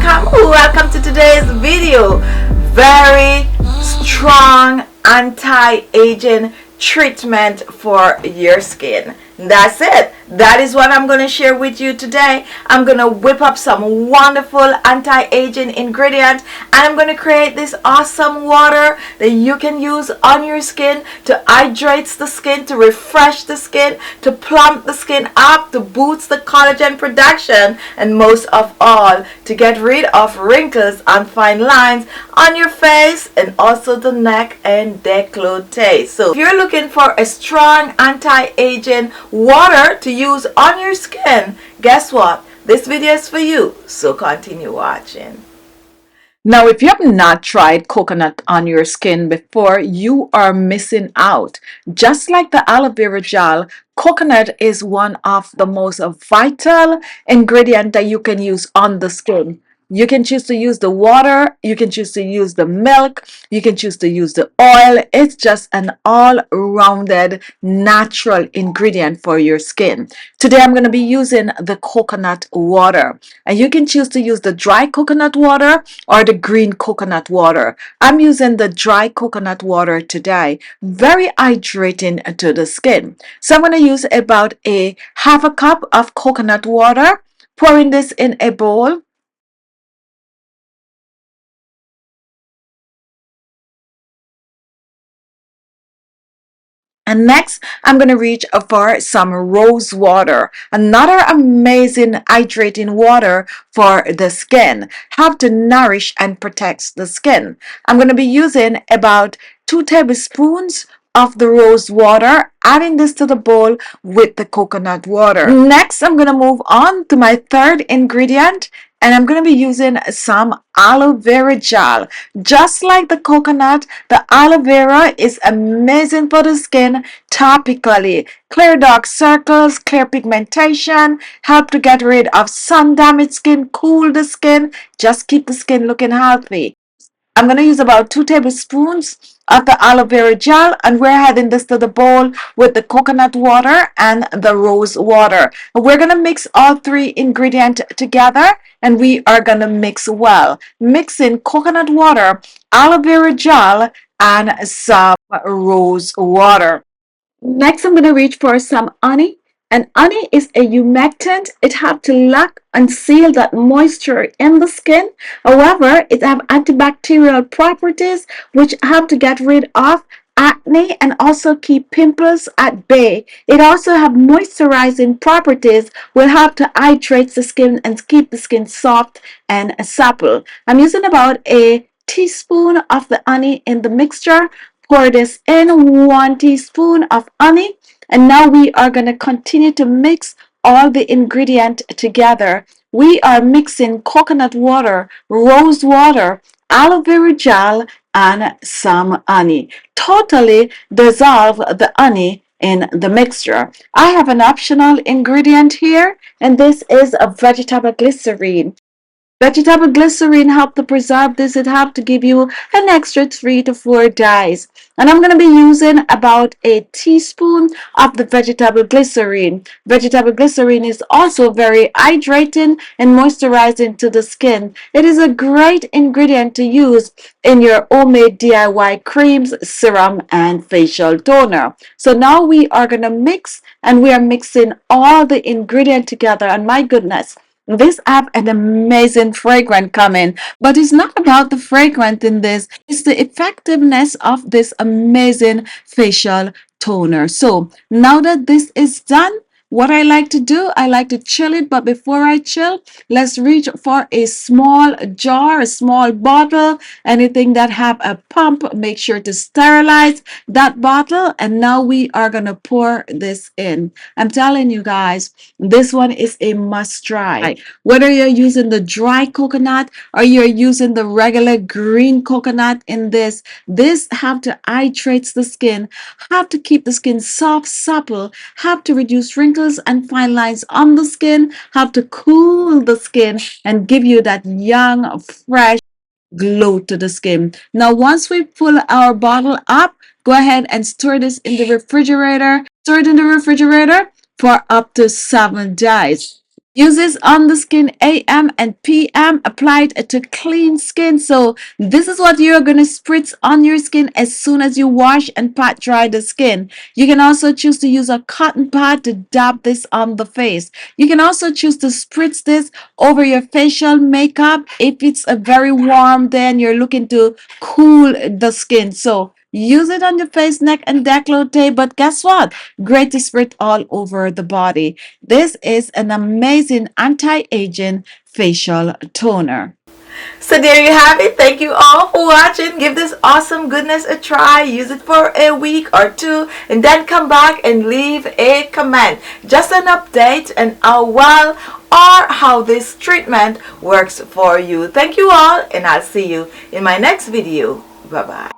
welcome to today's video. Very strong anti-aging treatment for your skin. That's it. That is what I'm going to share with you today. I'm going to whip up some wonderful anti-aging ingredients, and I'm going to create this awesome water that you can use on your skin to hydrate the skin, to refresh the skin, to plump the skin up, to boost the collagen production, and most of all, to get rid of wrinkles and fine lines on your face and also the neck and décolleté. So if you're looking for a strong anti-aging water to use on your skin, guess what? This video is for you, so continue watching. Now, if you have not tried coconut on your skin before, you are missing out. Just like the aloe vera gel, coconut is one of the most vital ingredients that you can use on the skin. You can choose to use the water, you can choose to use the milk, you can choose to use the oil. It's just an all-rounded natural ingredient for your skin. Today I'm going to be using the coconut water. And you can choose to use the dry coconut water or the green coconut water. I'm using the dry coconut water today. Very hydrating to the skin. So I'm going to use about a half a cup of coconut water, pouring this in a bowl. And next, I'm going to reach for some rose water, another amazing hydrating water for the skin. Help to nourish and protect the skin. I'm going to be using about 2 tablespoons of the rose water, adding this to the bowl with the coconut water. Next, I'm going to move on to my third ingredient, and I'm going to be using some aloe vera gel. Just like the coconut, the aloe vera is amazing for the skin topically. Clear dark circles, clear pigmentation, help to get rid of sun damaged skin, cool the skin, just keep the skin looking healthy. I'm going to use about 2 tablespoons of the aloe vera gel, and we're adding this to the bowl with the coconut water and the rose water. We're going to mix all 3 ingredients together, and we are going to mix well. Mix in coconut water, aloe vera gel, and some rose water. Next, I'm going to reach for some honey. And honey is a humectant. It have to lock and seal that moisture in the skin. However, it have antibacterial properties which have to get rid of acne and also keep pimples at bay. It also have moisturizing properties, will help to hydrate the skin and keep the skin soft and supple. I'm using about a teaspoon of the honey in the mixture. Pour this in, 1 teaspoon of honey. And now we are going to continue to mix all the ingredients together. We are mixing coconut water, rose water, aloe vera gel, and some honey. Totally dissolve the honey in the mixture. I have an optional ingredient here, and this is a vegetable glycerine. Vegetable glycerine help to preserve this. It help to give you an extra 3 to 4 days. And I'm going to be using about a teaspoon of the vegetable glycerine. Vegetable glycerine is also very hydrating and moisturizing to the skin. It is a great ingredient to use in your homemade DIY creams, serum, and facial toner. So now we are going to mix, and we are mixing all the ingredients together. And my goodness, this have an amazing fragrance coming, but it's not about the fragrance in this, it's the effectiveness of this amazing facial toner. So now that this is done, what I like to do, I like to chill it, but before I chill, let's reach for a small jar, a small bottle, anything that have a pump, make sure to sterilize that bottle, and now we are going to pour this in. I'm telling you guys, this one is a must try. Whether you're using the dry coconut or you're using the regular green coconut in this have to hydrate the skin, have to keep the skin soft, supple, have to reduce wrinkles and fine lines on the skin, have to cool the skin and give you that young, fresh glow to the skin. Now, once we pull our bottle up, go ahead and store this in the refrigerator. Store it in the refrigerator for up to 7 days. Use this on the skin AM and PM, applied to clean skin. So this is what you're going to spritz on your skin as soon as you wash and pat dry the skin. You can also choose to use a cotton pad to dab this on the face. You can also choose to spritz this over your facial makeup if it's a very warm day and you're looking to cool the skin. So use it on your face, neck, and décolleté. But guess what? Great to spritz all over the body. This is an amazing anti-aging facial toner. So there you have it. Thank you all for watching. Give this awesome goodness a try. Use it for a week or two and then come back and leave a comment. Just an update and how well or how this treatment works for you. Thank you all, and I'll see you in my next video. Bye-bye.